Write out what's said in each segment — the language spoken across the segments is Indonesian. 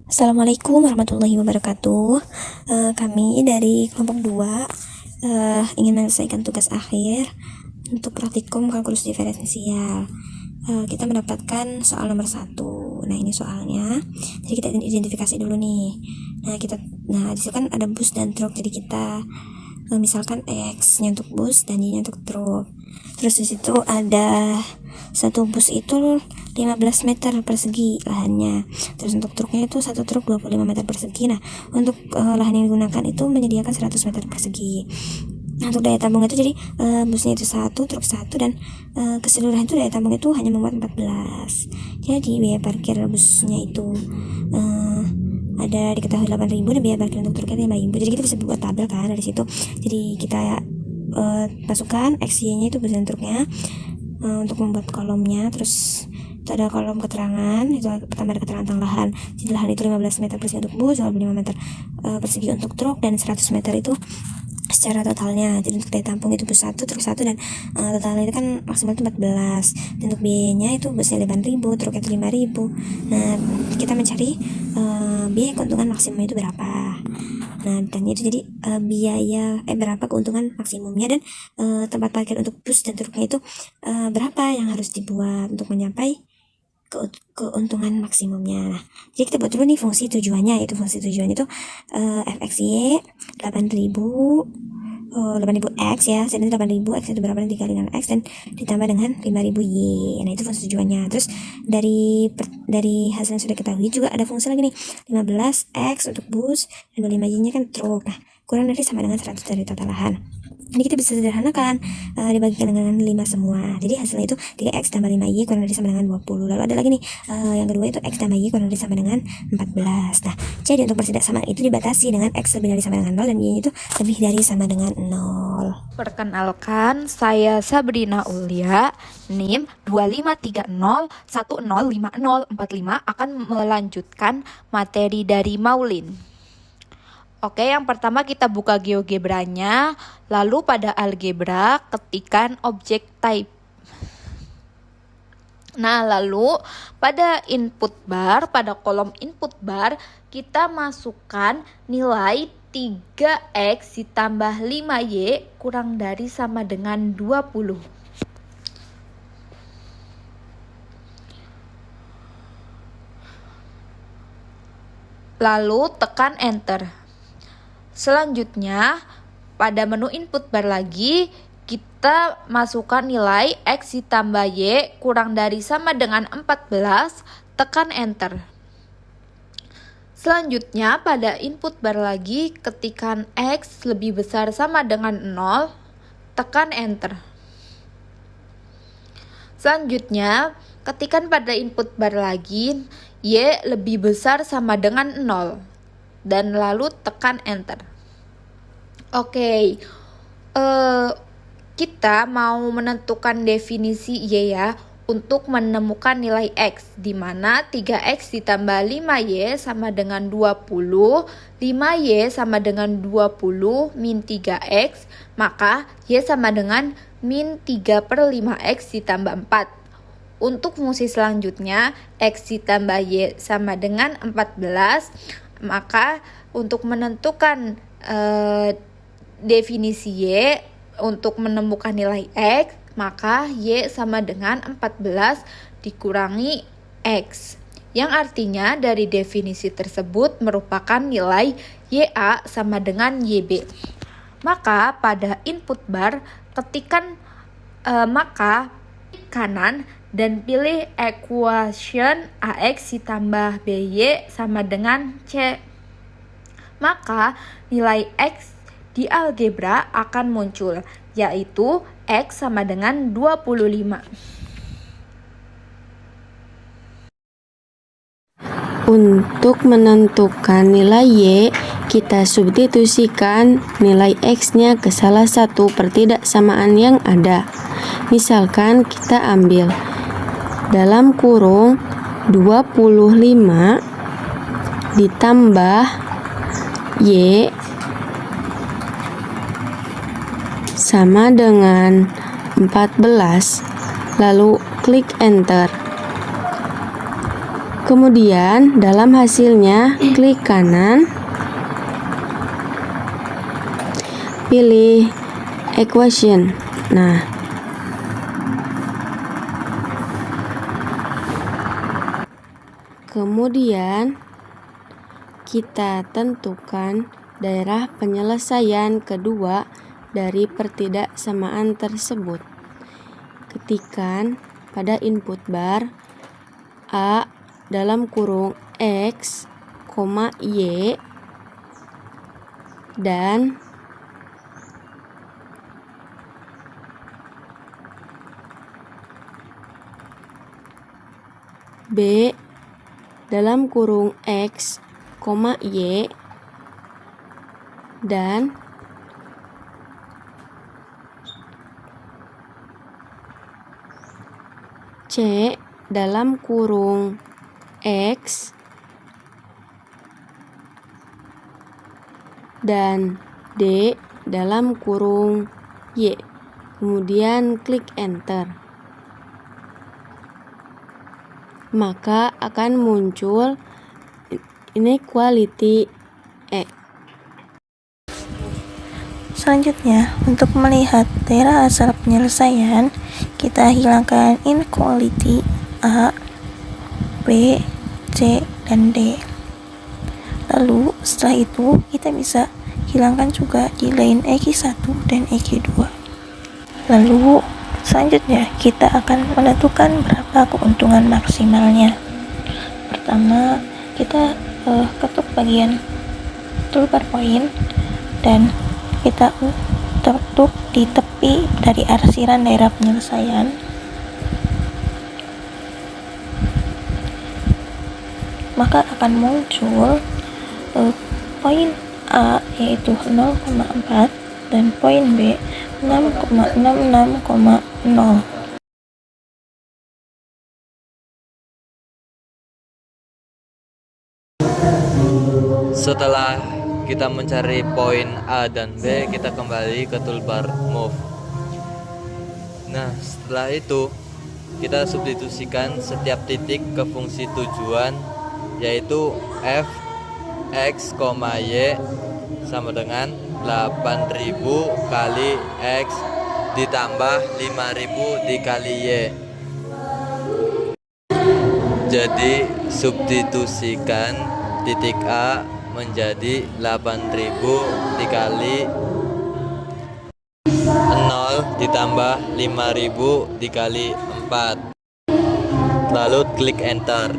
Assalamualaikum warahmatullahi wabarakatuh. Kami dari kelompok 2 ingin menyelesaikan tugas akhir untuk praktikum kalkulus diferensial. Kita mendapatkan soal nomor 1. Nah, ini soalnya. Jadi kita identifikasi dulu nih. Nah, di situ kan ada bus dan truk. Jadi kita misalkan X-nya untuk bus dan Y-nya untuk truk. Terus di situ ada satu bus itu 15 meter persegi lahannya. Terus untuk truknya itu satu truk 25 meter persegi. Nah, untuk lahan yang digunakan itu menyediakan 100 meter persegi. Nah, untuk daya tampung itu jadi busnya itu satu, truk satu, dan keseluruhan itu daya tampung itu hanya memuat 14. Jadi biaya parkir busnya itu ada diketahui 8.000 dan biaya parkir untuk truknya 5.000. Jadi kita bisa buat tabel kan dari situ. Jadi kita masukkan XY-nya itu bus dan truknya untuk membuat kolomnya. Terus itu ada kolom keterangan, itu pertama ada keterangan tentang lahan. Jadi lahan itu 15 meter persegi untuk bus, 25 meter persegi untuk truk, dan 100 meter itu secara totalnya. Jadi untuk daya tampung itu bus 1, truk 1, dan totalnya itu kan maksimal itu 14. Dan untuk biayanya itu busnya 8.000, truk itu 5.000. Nah, kita mencari biaya keuntungan maksimum itu berapa. Nah, dan itu jadi biaya berapa keuntungan maksimumnya, dan tempat parkir untuk bus dan truknya itu berapa yang harus dibuat untuk mencapai keuntungan maksimumnya. Nah, jadi kita buat dulu nih fungsi tujuannya, yaitu fungsi tujuan itu fxy 8.000 x ya, jadi 8.000 x itu berapa, nanti dikali dengan x dan ditambah dengan 5.000 y. Nah, itu fungsi tujuannya. Terus dari hasil yang sudah kita ketahui juga ada fungsi lagi nih, 15 x untuk bus dan 25 y nya kan truk. Nah, kurang dari sama dengan 100 dari total lahan. Ini kita bisa sederhanakan, dibagikan dengan 5 semua. Jadi hasilnya itu 3x tambah 5y kurang dari sama dengan 20. Lalu ada lagi nih, yang kedua itu x tambah y kurang dari sama dengan 14. Nah, jadi untuk persidak sama itu dibatasi dengan x lebih dari sama dengan 0 dan y itu lebih dari sama dengan 0. Perkenalkan, saya Sabrina Ulia, NIM 2530105045 akan melanjutkan materi dari Maulin. Oke, yang pertama kita buka GeoGebra-nya, lalu pada algebra ketikkan objek type. Nah, lalu pada input bar, pada kolom input bar, kita masukkan nilai 3x ditambah 5y kurang dari sama dengan 20. Lalu tekan enter. Selanjutnya, pada menu input bar lagi, kita masukkan nilai x ditambah y kurang dari sama dengan 14, tekan enter. Selanjutnya, pada input bar lagi, ketikkan x lebih besar sama dengan 0, tekan enter. Selanjutnya, ketikkan pada input bar lagi, y lebih besar sama dengan 0, dan lalu tekan enter. Oke, kita mau menentukan definisi y ya untuk menemukan nilai x, di mana 3x ditambah 5y sama dengan 20, 5y sama dengan 20 min 3x, maka y sama dengan min 3 per 5x ditambah 4. Untuk fungsi selanjutnya, x ditambah y sama dengan 14, maka untuk menentukan definisi y untuk menemukan nilai x, maka y sama dengan 14 dikurangi x, yang artinya dari definisi tersebut merupakan nilai ya sama dengan yb. Maka pada input bar ketikkan maka kanan dan pilih equation ax ditambah by sama dengan c. Maka nilai x di algebra akan muncul, yaitu x sama dengan 25. Untuk menentukan nilai y, kita substitusikan nilai x-nya ke salah satu pertidaksamaan yang ada. Misalkan kita ambil dalam kurung 25 ditambah y sama dengan 14, lalu klik enter. Kemudian dalam hasilnya klik kanan, pilih equation. Nah, kemudian kita tentukan daerah penyelesaian kedua dari pertidaksamaan tersebut. Ketikkan pada input bar A dalam kurung X, Y dan B dalam kurung X, Y dan C dalam kurung X dan D dalam kurung Y. Kemudian klik enter. Maka akan muncul inequality X. Selanjutnya, untuk melihat daerah asal penyelesaian, kita hilangkan inequality A, B, C, dan D. Lalu setelah itu kita bisa hilangkan juga di line EQ1 dan EQ2. Lalu selanjutnya kita akan menentukan berapa keuntungan maksimalnya. Pertama, kita ketuk bagian toolbar point dan kita ketuk di tepi dari arsiran daerah penyelesaian. Maka akan muncul poin A yaitu 0,4 dan poin B 6,66,0. Setelah kita mencari poin A dan B, kita kembali ke toolbar move. Nah, setelah itu kita substitusikan setiap titik ke fungsi tujuan, yaitu f x, y sama dengan 8000 kali x ditambah 5000 dikali y. Jadi substitusikan titik A menjadi 8000 dikali 0 ditambah 5000 dikali 4. Lalu klik enter.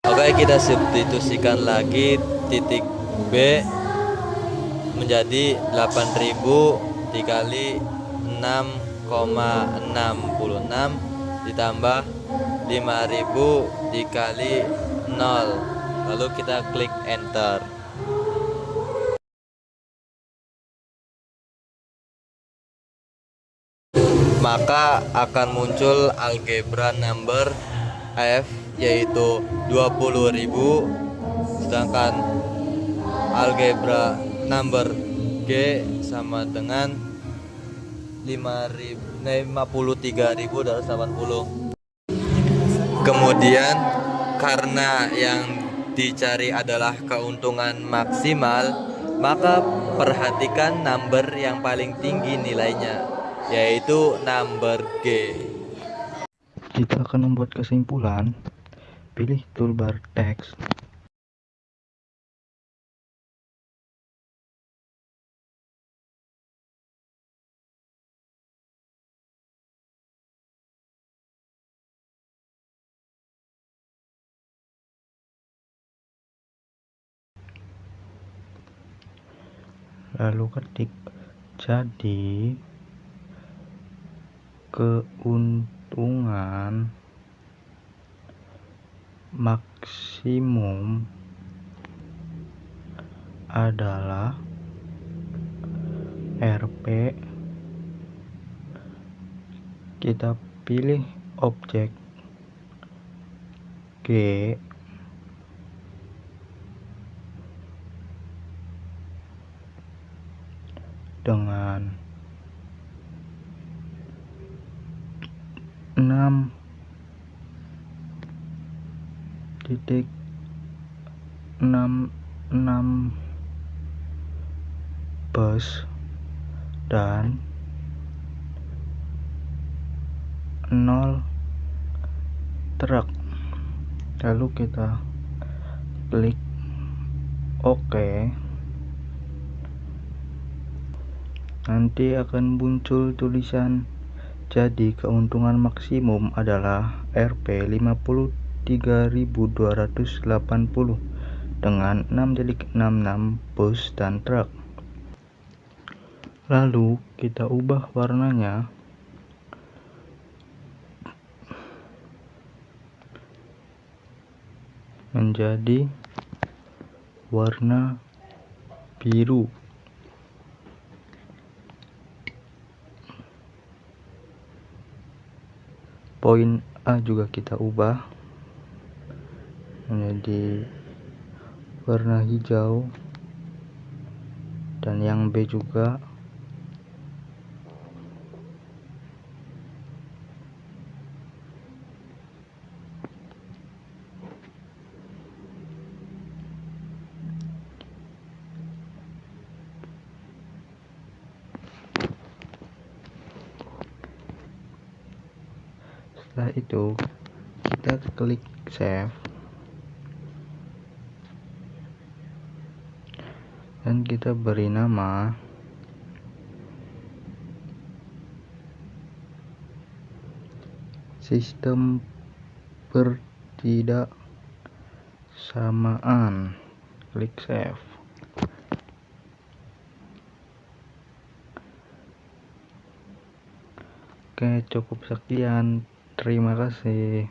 Oke, kita substitusikan lagi titik B menjadi 8000 dikali 6,66 ditambah 5000 dikali 0. Lalu kita klik enter. Maka akan muncul algebra number F yaitu 20.000, sedangkan algebra number G sama dengan 53.280. Kemudian karena yang dicari adalah keuntungan maksimal, maka perhatikan number yang paling tinggi nilainya, yaitu number G. Kita akan membuat kesimpulan. Pilih toolbar teks. Lalu ketik jadi keuntungan maksimum adalah RP. Kita pilih objek G dengan 6.66 bus dan 0 truk. Lalu kita klik OK. Nanti akan muncul tulisan, jadi keuntungan maksimum adalah Rp 53.280 dengan 6,66 bus dan truk. Lalu kita ubah warnanya menjadi warna biru. Poin A juga kita ubah menjadi warna hijau, dan yang B juga. Setelah itu kita klik save dan kita beri nama sistem bertidaksamaan. Klik save. Oke, cukup sekian. Terima kasih.